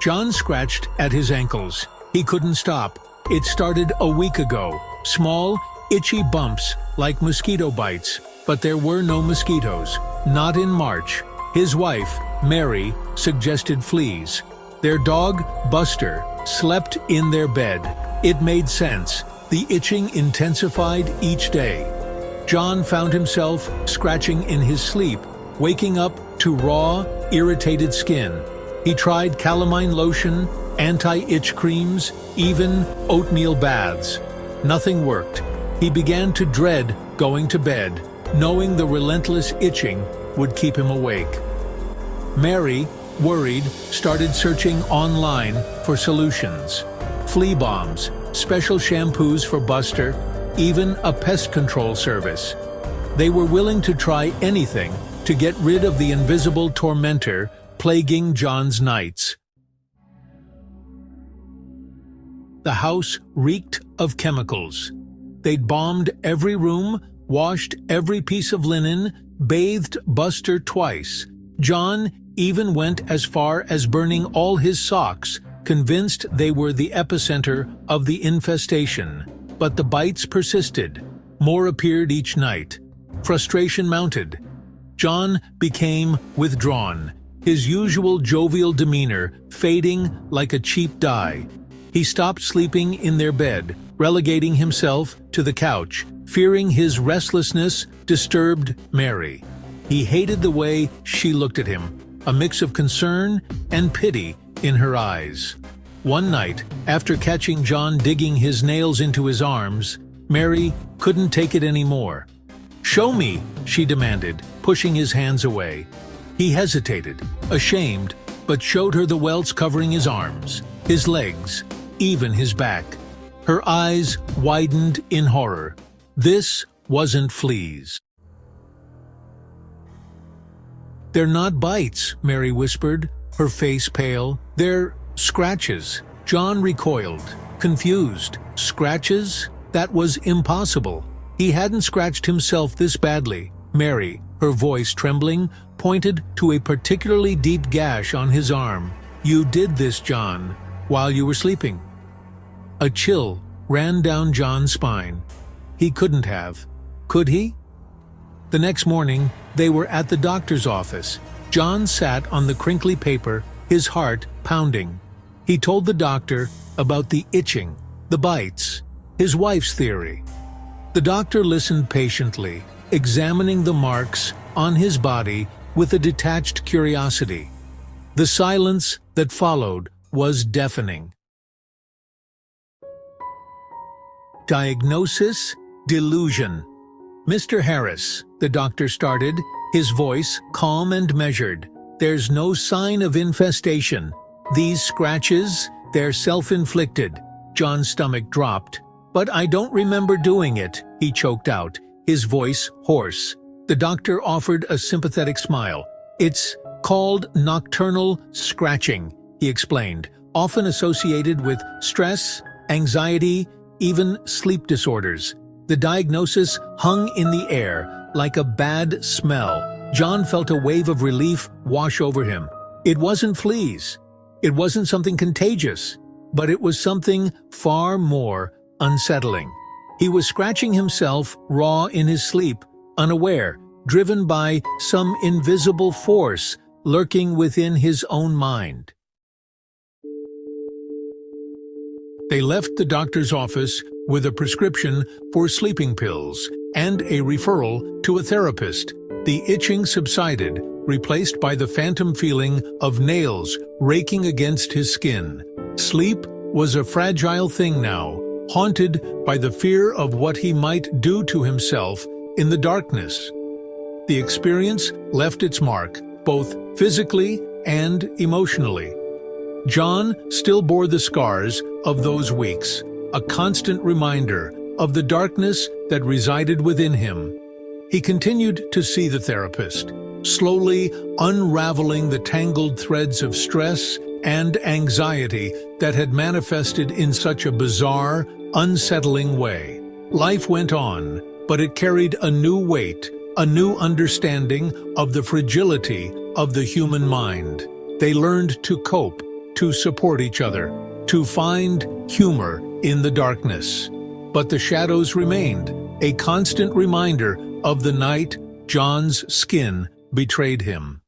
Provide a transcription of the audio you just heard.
John scratched at his ankles. He couldn't stop. It started a week ago. Small, itchy bumps like mosquito bites, but there were no mosquitoes. Not in March. His wife, Mary, suggested fleas. Their dog, Buster, slept in their bed. It made sense. The itching intensified each day. John found himself scratching in his sleep, waking up to raw, irritated skin. He tried calamine lotion, anti-itch creams, even oatmeal baths. Nothing worked. He began to dread going to bed, knowing the relentless itching would keep him awake. Mary, worried, started searching online for solutions. Flea bombs, special shampoos for Buster, even a pest control service. They were willing to try anything to get rid of the invisible tormentor plaguing John's nights. The house reeked of chemicals. They'd bombed every room, washed every piece of linen, bathed Buster twice. John even went as far as burning all his socks, convinced they were the epicenter of the infestation. But the bites persisted. More appeared each night. Frustration mounted. John became withdrawn, his usual jovial demeanor fading like a cheap dye. He stopped sleeping in their bed, relegating himself to the couch, fearing his restlessness disturbed Mary. He hated the way she looked at him, a mix of concern and pity in her eyes. One night, after catching John digging his nails into his arms, Mary couldn't take it anymore. "Show me," she demanded, pushing his hands away. He hesitated, ashamed, but showed her the welts covering his arms, his legs, even his back. Her eyes widened in horror. This wasn't fleas. "They're not bites," Mary whispered, her face pale. "They're scratches." John recoiled, confused. Scratches? That was impossible. He hadn't scratched himself this badly. Mary, her voice trembling, pointed to a particularly deep gash on his arm. "You did this, John, while you were sleeping." A chill ran down John's spine. He couldn't have. Could he? The next morning, they were at the doctor's office. John sat on the crinkly paper, his heart pounding. He told the doctor about the itching, the bites, his wife's theory. The doctor listened patiently, examining the marks on his body with a detached curiosity. The silence that followed was deafening. Diagnosis: delusion. "Mr. Harris," the doctor started, his voice calm and measured, "there's no sign of infestation. These scratches, they're self-inflicted." John's stomach dropped. "But I don't remember doing it," he choked out, his voice hoarse. The doctor offered a sympathetic smile. "It's called nocturnal scratching," he explained, "often associated with stress, anxiety, even sleep disorders." The diagnosis hung in the air like a bad smell. John felt a wave of relief wash over him. It wasn't fleas. It wasn't something contagious, but it was something far more unsettling. He was scratching himself raw in his sleep, unaware, driven by some invisible force lurking within his own mind. They left the doctor's office with a prescription for sleeping pills and a referral to a therapist. The itching subsided, replaced by the phantom feeling of nails raking against his skin. Sleep was a fragile thing now, haunted by the fear of what he might do to himself in the darkness. The experience left its mark, both physically and emotionally. John still bore the scars of those weeks, a constant reminder of the darkness that resided within him. He continued to see the therapist, slowly unraveling the tangled threads of stress and anxiety that had manifested in such a bizarre, unsettling way. Life went on, but it carried a new weight, a new understanding of the fragility of the human mind. They learned to cope, to support each other, to find humor in the darkness. But the shadows remained, a constant reminder of the night John's skin betrayed him.